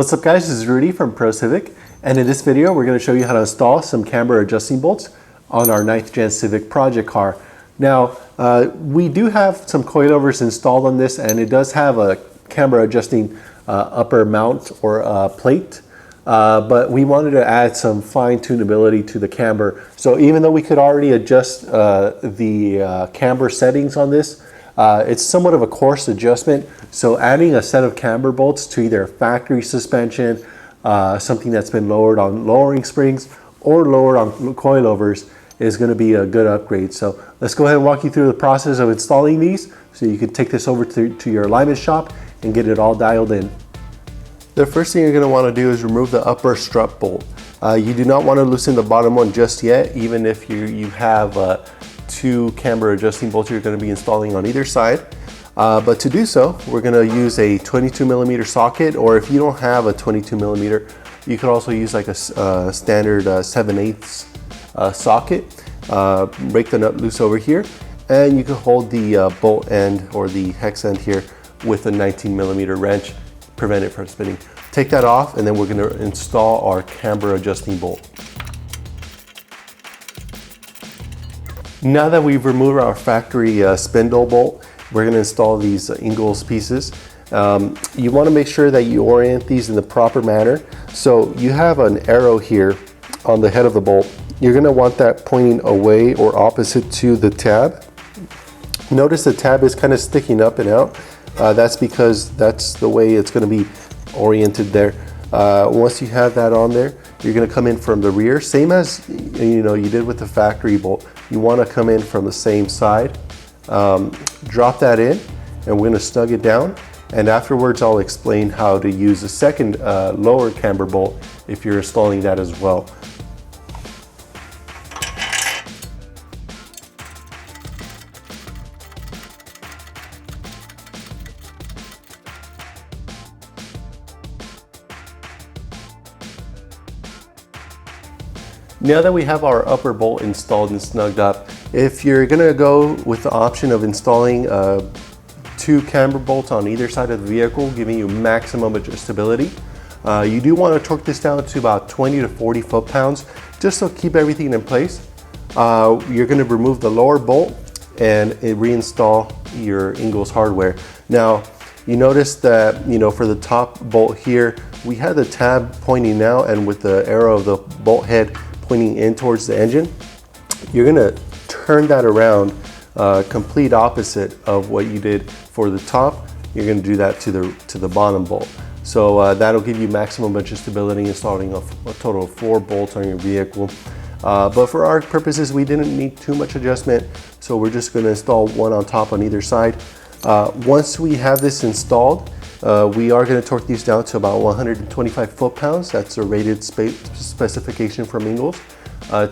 What's up guys, this is Rudy from Pro Civic, and in this video we're going to show you how to install some camber adjusting bolts on our 9th Gen Civic project car. Now we do have some coilovers installed on this, and it does have a camber adjusting upper mount or plate, but we wanted to add some fine tunability to the camber. So even though we could already adjust the camber settings on this, it's somewhat of a coarse adjustment, so adding a set of camber bolts to either factory suspension, something that's been lowered on lowering springs or lowered on coilovers, is going to be a good upgrade. So let's go ahead and walk you through the process of installing these so you can take this over to your alignment shop and get it all dialed in. The first thing you're going to want to do is remove the upper strut bolt. You do not want to loosen the bottom one just yet, even if you have two camber adjusting bolts you're going to be installing on either side. But to do so, we're going to use a 22mm socket, or if you don't have a 22mm, you could also use like a standard 7/8 socket. Break the nut loose over here, and you can hold the bolt end or the hex end here with a 19mm wrench, prevent it from spinning. Take that off, and then we're going to install our camber adjusting bolt. Now that we've removed our factory spindle bolt, we're going to install these Ingalls pieces. You want to make sure that you orient these in the proper manner. So you have an arrow here on the head of the bolt. You're going to want that pointing away or opposite to the tab. Notice the tab is kind of sticking up and out. That's because that's the way it's going to be oriented there. Once you have that on there, you're going to come in from the rear, same as you did with the factory bolt. You want to come in from the same side, drop that in, and we're going to snug it down. And afterwards, I'll explain how to use a second lower camber bolt if you're installing that as well. Now that we have our upper bolt installed and snugged up, if you're going to go with the option of installing two camber bolts on either side of the vehicle, giving you maximum adjustability, you do want to torque this down to about 20 to 40 foot-pounds, just to keep everything in place. You're going to remove the lower bolt and reinstall your Ingalls hardware. Now, you notice that for the top bolt here, we had the tab pointing out, and with the arrow of the bolt head pointing in towards the engine, you're going to turn that around, complete opposite of what you did for the top. You're going to do that to the bottom bolt. So that'll give you maximum adjustability, installing a total of 4 bolts on your vehicle. But for our purposes, we didn't need too much adjustment, so we're just going to install one on top on either side. Once we have this installed, we are going to torque these down to about 125 foot-pounds. That's a rated specification from Ingalls.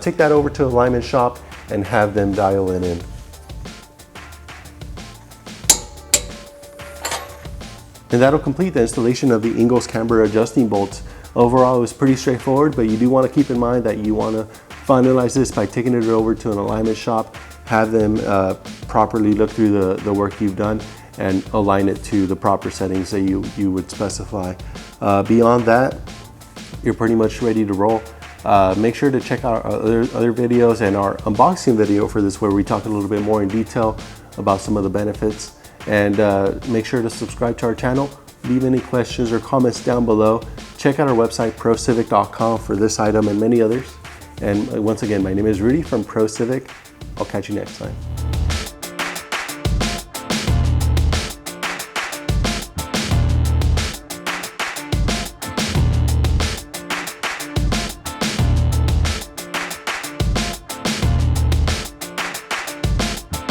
Take that over to the alignment shop and have them dial it in. And that'll complete the installation of the Ingalls Camber Adjusting Bolts. Overall, it was pretty straightforward, but you do want to keep in mind that you want to finalize this by taking it over to an alignment shop, have them properly look through the work you've done, and align it to the proper settings that you would specify. Beyond that, you're pretty much ready to roll. Make sure to check out our other videos and our unboxing video for this, where we talk a little bit more in detail about some of the benefits. And make sure to subscribe to our channel. Leave any questions or comments down below. Check out our website, procivic.com, for this item and many others. And once again, my name is Rudy from Pro Civic. I'll catch you next time.